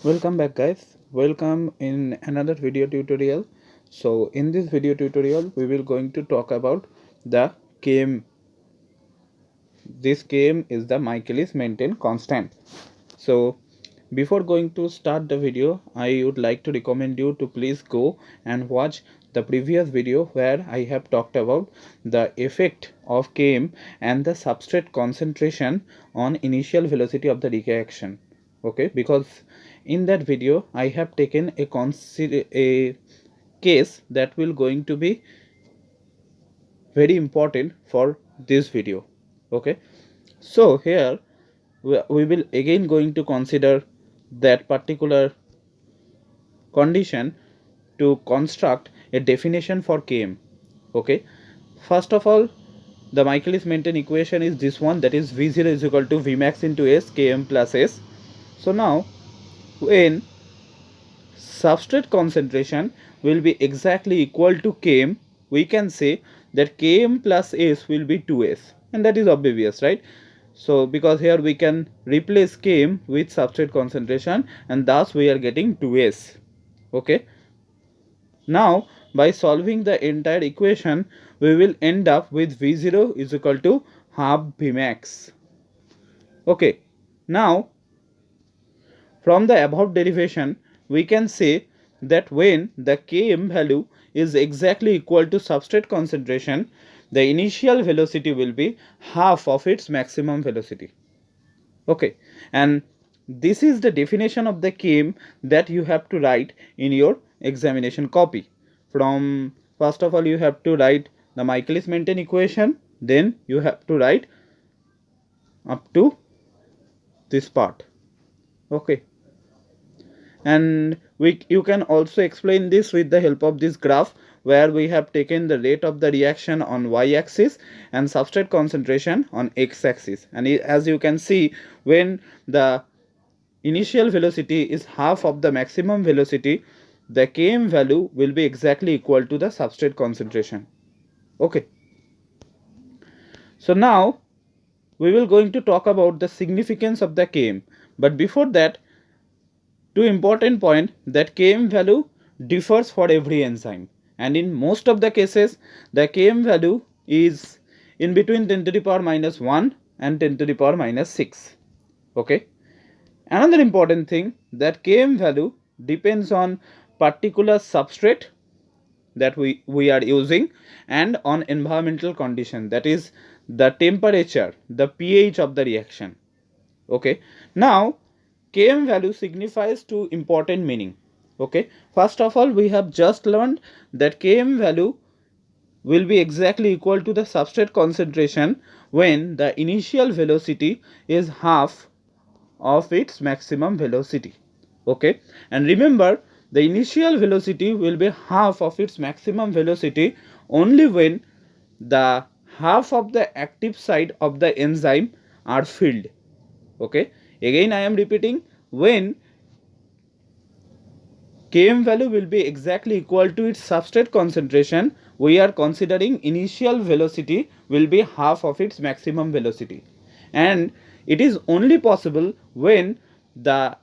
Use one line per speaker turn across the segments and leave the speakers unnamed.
Welcome back, guys. Welcome in another video tutorial. So in this video tutorial we will going to talk about the Km. This Km is the Michaelis Menten constant. So before going to start the video, I would like to recommend you to please go and watch the previous video where I have talked about the effect of Km and the substrate concentration on initial velocity of the decay action. Okay, because in that video I have taken a case that will going to be very important for this video. Okay, so here we will again going to consider that particular condition to construct a definition for Km. Okay, first of all, the Michaelis Menten equation is this one, that is V0 is equal to Vmax into S Km plus S. So now when substrate concentration will be exactly equal to Km, we can say that Km plus S will be 2S, and that is obvious, right? So because here we can replace Km with substrate concentration and thus we are getting 2S. Okay, now by solving the entire equation we will end up with V0 is equal to half Vmax. Okay, now from the above derivation, we can say that when the Km value is exactly equal to substrate concentration, the initial velocity will be half of its maximum velocity. Okay, and this is the definition of the Km that you have to write in your examination copy. From first of all, you have to write the Michaelis-Menten equation, then you have to write up to this part. Okay, and you can also explain this with the help of this graph where we have taken the rate of the reaction on y-axis and substrate concentration on x-axis, and as you can see, when the initial velocity is half of the maximum velocity, the Km value will be exactly equal to the substrate concentration. Okay, so now we will going to talk about the significance of the Km, but before that, two important point that Km value differs for every enzyme, and in most of the cases the Km value is in between 10 to the power minus 1 and 10 to the power minus 6. Okay, another important thing that Km value depends on particular substrate that we are using and on environmental condition, that is the temperature, the pH of the reaction. Okay, now Km value signifies two important meaning. Okay, first of all, we have just learned that Km value will be exactly equal to the substrate concentration when the initial velocity is half of its maximum velocity. Okay, and remember, the initial velocity will be half of its maximum velocity only when the half of the active site of the enzyme are filled. Okay, again I am repeating, when Km value will be exactly equal to its substrate concentration, we are considering initial velocity will be half of its maximum velocity, and it is only possible when the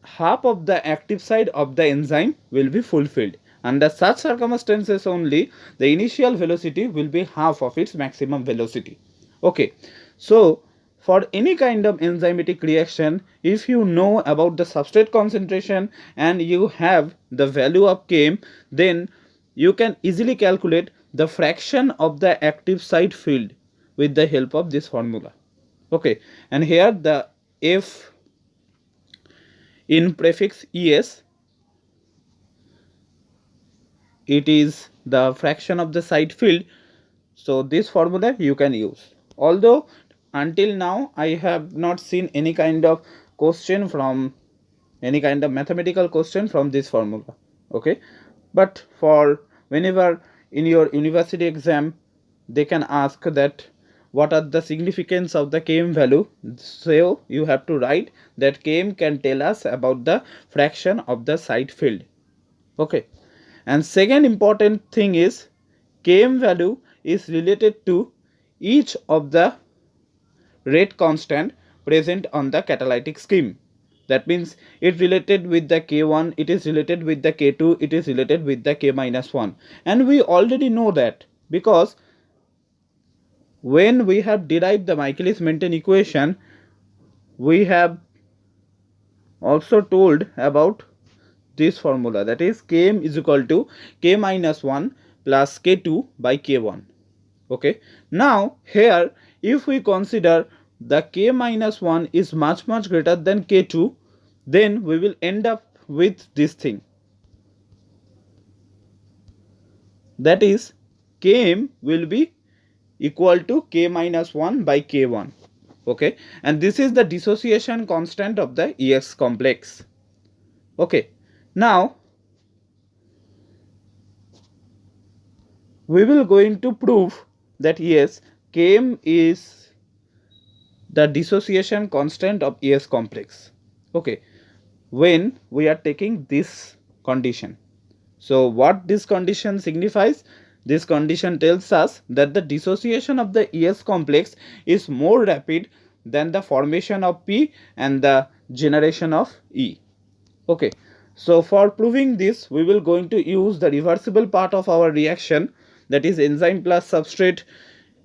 half of the active side of the enzyme will be fulfilled. Under such circumstances only the initial velocity will be half of its maximum velocity. Okay, so for any kind of enzymatic reaction, if you know about the substrate concentration and you have the value of Km, then you can easily calculate the fraction of the active site filled with the help of this formula. Okay, and here the F in prefix es, it is the fraction of the site filled, so this formula you can use. Although until now I have not seen any kind of question from any kind of mathematical question from this formula. Okay, but for whenever in your university exam they can ask that what are the significance of the Km value, so you have to write that Km can tell us about the fraction of the site filled. Okay, and second important thing is Km value is related to each of the rate constant present on the catalytic scheme. That means it related with the K1, it is related with the K2, it is related with the K minus 1. And we already know that, because when we have derived the Michaelis-Menten equation, we have also told about this formula, that is Km is equal to K minus 1 plus K2 by K1. Okay. Now here, if we consider the K minus 1 is much greater than K2, then we will end up with this thing, that is Km will be equal to K minus 1 by K1. Okay, and this is the dissociation constant of the EX complex. Okay, now we will going to prove that yes, Km is the dissociation constant of ES complex. Okay, when we are taking this condition. So what this condition signifies? This condition tells us that the dissociation of the ES complex is more rapid than the formation of P and the generation of E. Okay, so for proving this, we will going to use the reversible part of our reaction, that is enzyme plus substrate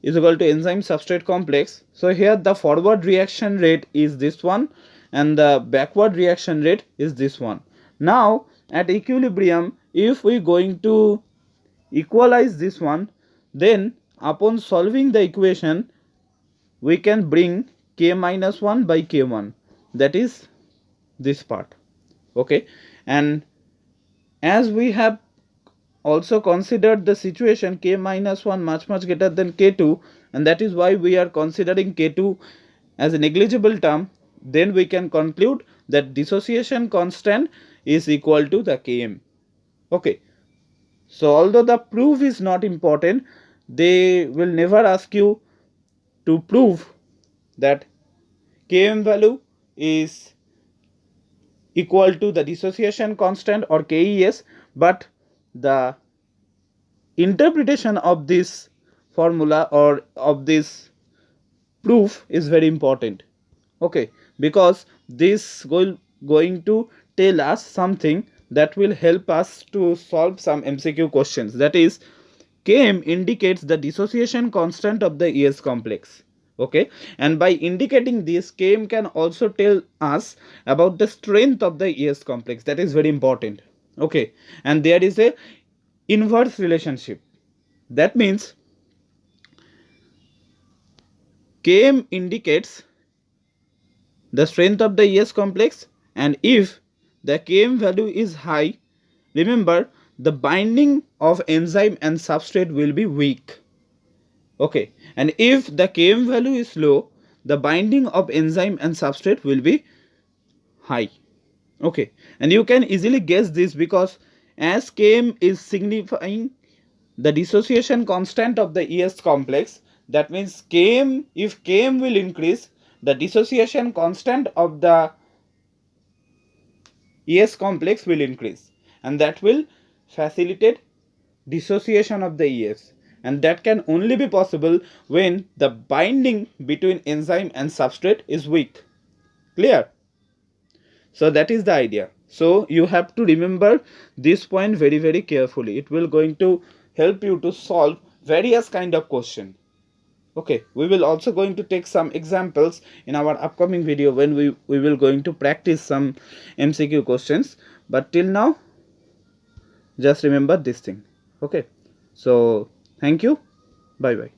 is equal to enzyme substrate complex. So here the forward reaction rate is this one and the backward reaction rate is this one. Now at equilibrium, if we going to equalize this one, then upon solving the equation we can bring K minus 1 by K1, that is this part. Okay, and as we have also considered the situation K minus 1 much greater than K2, and that is why we are considering K2 as a negligible term, then we can conclude that dissociation constant is equal to the Km. Okay, so although the proof is not important, they will never ask you to prove that Km value is equal to the dissociation constant or KES, but the interpretation of this formula or of this proof is very important. Okay, because this going to tell us something that will help us to solve some MCQ questions, that is Km indicates the dissociation constant of the ES complex. Okay, and by indicating this, Km can also tell us about the strength of the ES complex, that is very important. Okay, and there is a inverse relationship, that means Km indicates the strength of the ES complex, and if the Km value is high, remember the binding of enzyme and substrate will be weak. Okay, and if the Km value is low, the binding of enzyme and substrate will be high. Okay, and you can easily guess this because as Km is signifying the dissociation constant of the ES complex, that means Km, if Km will increase, the dissociation constant of the ES complex will increase, and that will facilitate dissociation of the ES, and that can only be possible when the binding between enzyme and substrate is weak. Clear? So that is the idea. So you have to remember this point very carefully. It will going to help you to solve various kind of question. Okay, we will also going to take some examples in our upcoming video when we will going to practice some MCQ questions, but till now just remember this thing. Okay, so thank you, bye bye.